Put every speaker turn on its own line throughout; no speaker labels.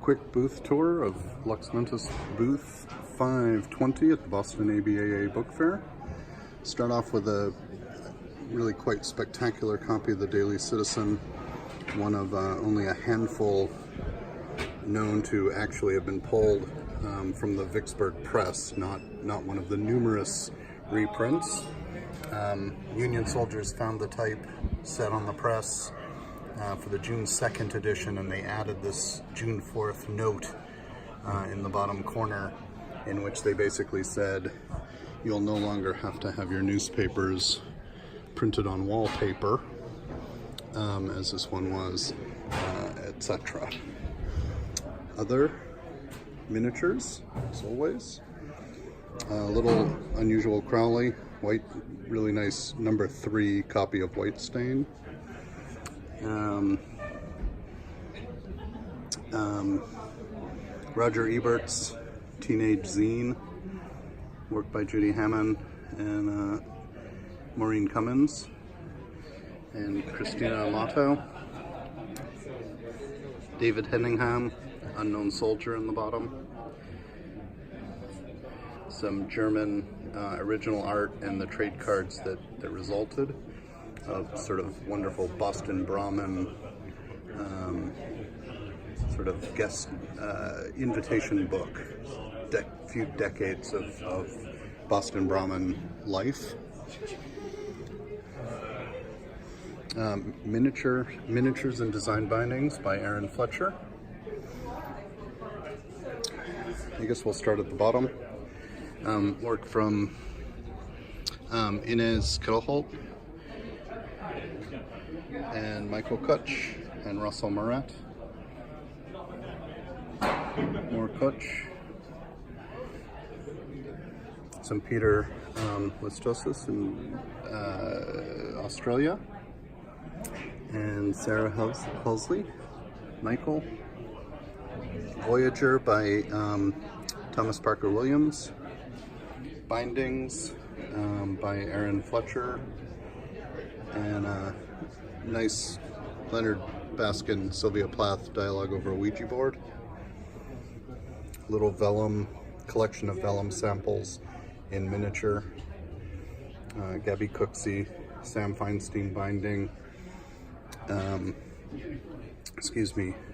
quick booth tour of Lux Mentis booth 520 at the Boston ABAA book fair. Start off with a really quite spectacular copy of the Daily Citizen, one of only a handful known to actually have been pulled from the Vicksburg press, not one of the numerous reprints. Union soldiers found the type set on the press for the June 2nd edition, and they added this June 4th note in the bottom corner, in which they basically said, you'll no longer have to have your newspapers printed on wallpaper, as this one was, etc. Other miniatures, as always. A little unusual Crowley, white, really nice number 3 copy of White Stain. Roger Ebert's Teenage Zine, work by Judy Hammond and Maureen Cummins and Christina Amato. David Henningham, Unknown Soldier in the bottom. Some German original art and the trade cards that resulted of sort of wonderful Boston Brahmin sort of guest invitation book, few decades of Boston Brahmin life. Miniatures and Design Bindings by Aaron Fletcher. I guess we'll start at the bottom. Work from Inez Kettleholt and Michael Kutch and Russell Murat. More Kutch. Some Peter Listosis in Australia. And Sarah Hulsley. Michael. Voyager by Thomas Parker Williams. Bindings by Aaron Fletcher. And nice Leonard Baskin, Sylvia Plath dialogue over a Ouija board. Little vellum, collection of vellum samples in miniature. Gabby Cooksey, Sam Feinstein binding.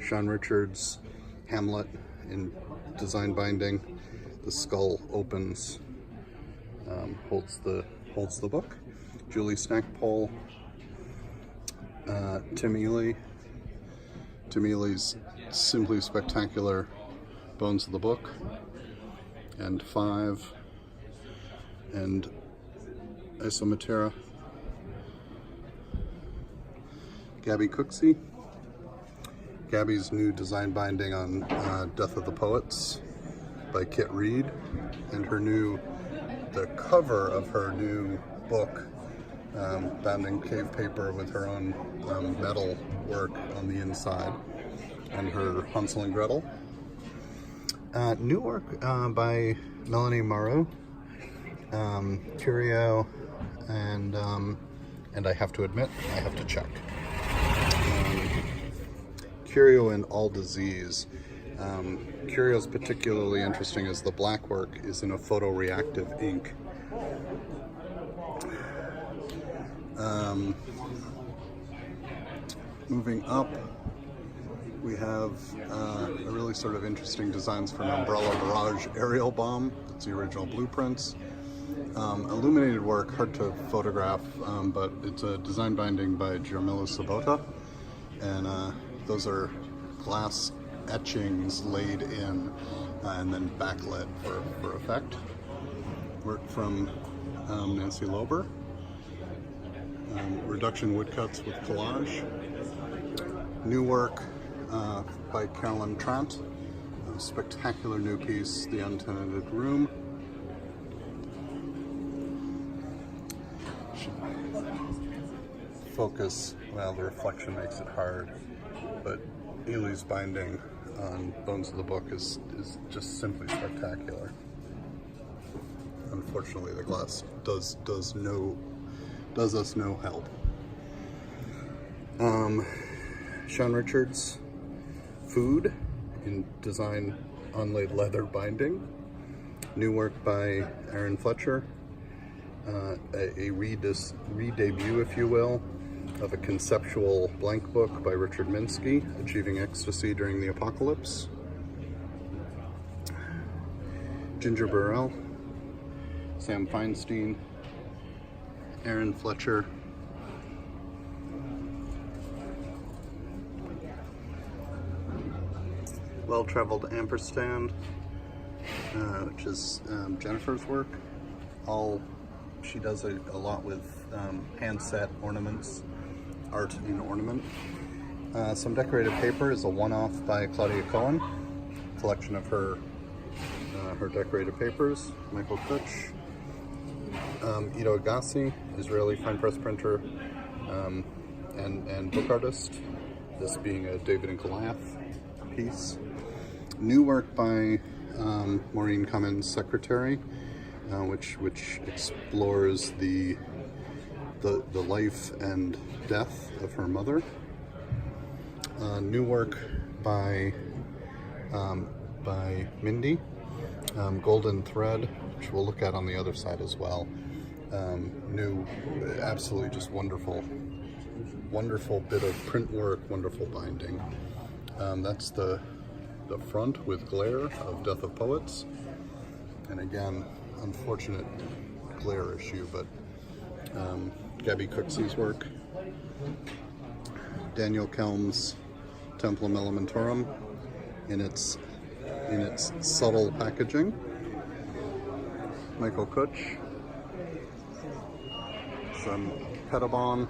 Sean Richards, Hamlet in design binding. The skull opens, holds the book. Julie Stackpole, Tim Ely. Tim Ely's simply spectacular Bones of the Book, and 5, and Isomatera. Gabby Cooksey. Gabby's new design binding on Death of the Poets by Kit Reed, and the cover of her new book, bound in cave paper with her own metal work on the inside, and her Hansel and Gretel. New work by Melanie Morrow, Curio, and I have to admit, I have to check. Curio and All Disease. Curio's particularly interesting as the black work is in a photoreactive ink. Moving up, we have a really sort of interesting designs for an umbrella barrage aerial bomb. It's the original blueprints. Illuminated work, hard to photograph, but it's a design binding by Jarmila Sabota, and those are glass etchings laid in and then backlit for effect. Work from Nancy Lober. Reduction woodcuts with collage. New work by Carolyn Trant. A spectacular new piece, The Untenanted Room. Should focus, well, the reflection makes it hard, but Ely's binding on Bones of the Book is just simply spectacular. Unfortunately, the glass does us no help. Sean Richards, Food in design onlaid leather binding. New work by Aaron Fletcher, a re-debut, if you will, of a conceptual blank book by Richard Minsky, Achieving Ecstasy During the Apocalypse. Ginger Burrell, Sam Feinstein, Aaron Fletcher, Well-Traveled Ampersand, which is Jennifer's work. She does a lot with hand-set ornaments, art in ornament. Some Decorated Paper is a one-off by Claudia Cohen, collection of her decorated papers. Michael Kutch, Ido Agassi, Israeli fine press printer and book artist, this being a David and Goliath piece. New work by Maureen Cummins' secretary, which explores the life and death of her mother. New work by Mindy, Golden Thread, which we'll look at on the other side as well. New, absolutely just wonderful bit of print work, wonderful binding. That's the front with glare of Death of Poets, and again, unfortunate glare issue, but Gabby Cooksey's work. Daniel Kelm's Templum Elementorum in its subtle packaging. Michael Kutch, some Pettibon,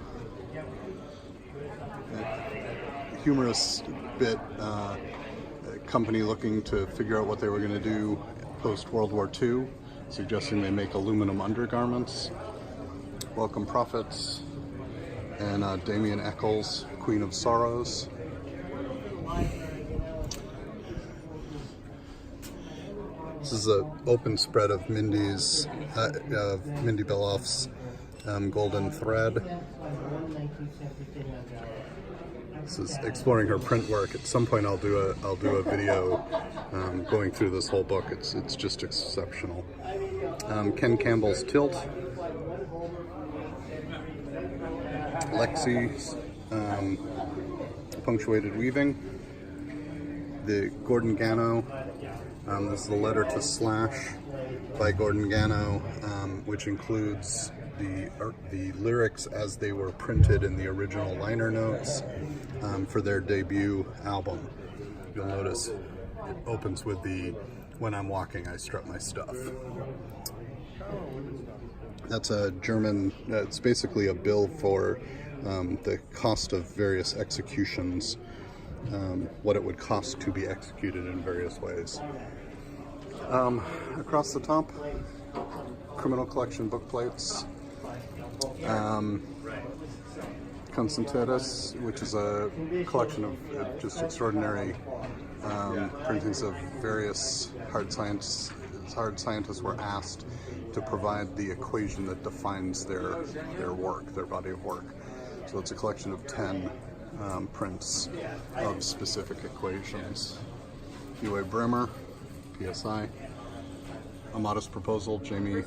humorous bit, company looking to figure out what they were going to do post-World War II, suggesting they make aluminum undergarments. Welcome Prophets, and Damien Eccles, Queen of Sorrows. This is an open spread of Mindy Beloff's Golden Thread. This is exploring her print work. At some point, I'll do a video going through this whole book. It's just exceptional. Ken Campbell's Tilt. Lexi's Punctuated Weaving. The Gordon Gano. This is the Letter to Slash by Gordon Gano, which includes the lyrics as they were printed in the original liner notes for their debut album. You'll notice it opens with the "When I'm walking, I strut my stuff." That's a German, it's basically a bill for the cost of various executions, what it would cost to be executed in various ways. Across the top, Criminal Collection book plates. Concentratus, which is a collection of just extraordinary printings of various hard scientists. Hard scientists were asked to provide the equation that defines their work, their body of work. So it's a collection of 10 prints of specific equations. Uwe Bremer, PSI. A Modest Proposal, Jamie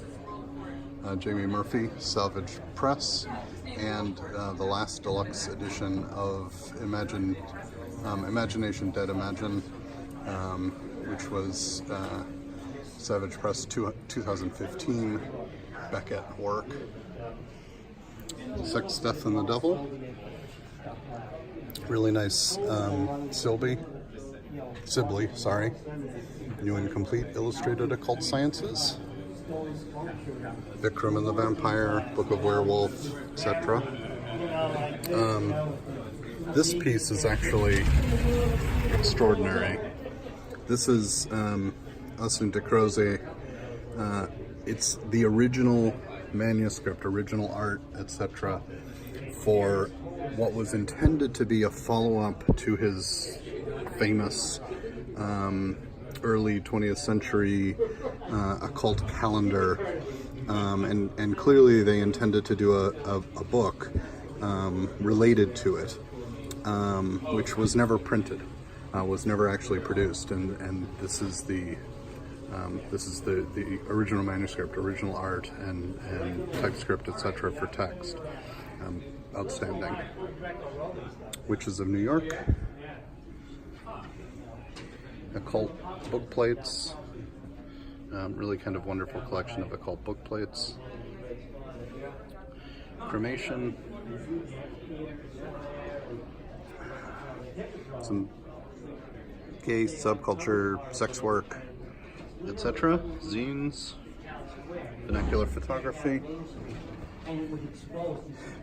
Murphy, Salvage Press, and the last deluxe edition of Imagination Dead Imagine, which was Savage Press 2015, Beckett work. Sex, Death, and the Devil. Really nice Sibley, New and Complete Illustrated Occult Sciences. Vikram and the Vampire, Book of Werewolf, etc. This piece is actually extraordinary. This is Austin de Croze. It's the original manuscript, original art, etc. for what was intended to be a follow-up to his famous early 20th century occult calendar, and clearly they intended to do a book related to it, which was never printed. was never actually produced, and this is the original manuscript, original art, and typescript, etc. for text. Outstanding. Witches of New York. Occult book plates. Really kind of wonderful collection of occult book plates. Cremation. Some gay subculture, sex work, etc. Zines. Vernacular photography.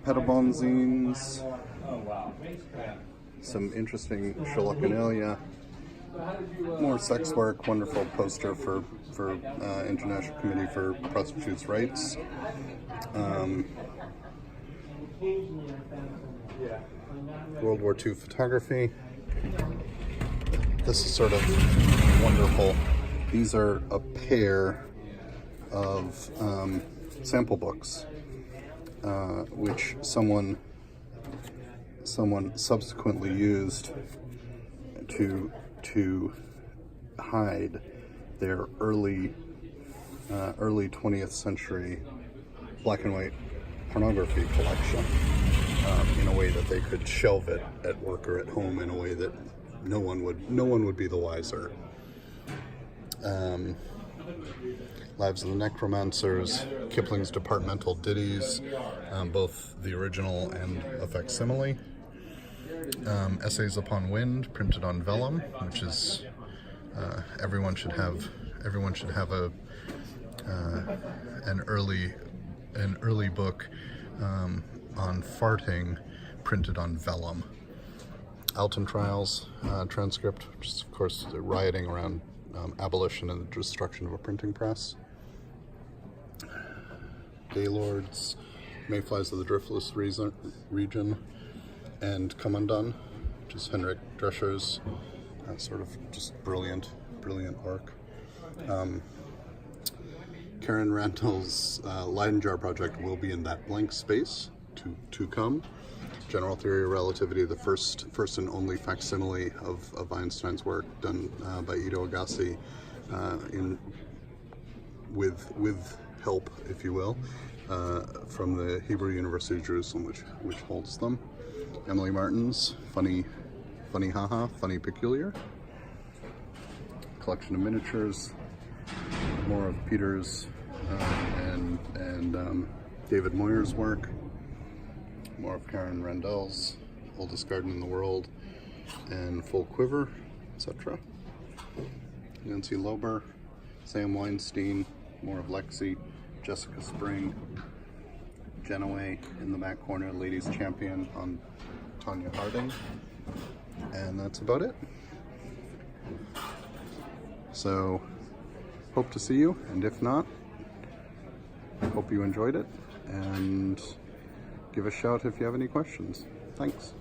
Pettibone zines. Some interesting Sherlockanelia. More sex work. Wonderful poster for International Committee for Prostitutes' Rights. World War II photography. This is sort of wonderful. These are a pair of sample books, which someone subsequently used to hide their early 20th century black and white pornography collection in a way that they could shelve it at work or at home in a way that no one would be the wiser. Lives of the Necromancers, Kipling's Departmental Ditties, both the original and a facsimile. Essays Upon Wind, printed on vellum, which is everyone should have an early book on farting printed on vellum. Alton Trials transcript, which is of course the rioting around abolition and the destruction of a printing press. Gaylords, Mayflies of the Driftless region, and Come Undone, which is Henrik Drescher's sort of just brilliant work. Karen Randall's Leyden Jar project will be in that blank space to come. General Theory of Relativity, the first and only facsimile of Einstein's work, done by Ito Agassi, with help, if you will, from the Hebrew University of Jerusalem, which holds them. Emily Martin's Funny Haha, Funny Peculiar. Collection of miniatures. More of Peter's and David Moyer's work. More of Karen Randall's Oldest Garden in the World and Full Quiver, etc. Nancy Lober, Sam Weinstein, more of Lexi, Jessica Spring, Genoway in the back corner, Ladies Champion on Tanya Harding, and that's about it. So, hope to see you, and if not, hope you enjoyed it, and give a shout if you have any questions. Thanks.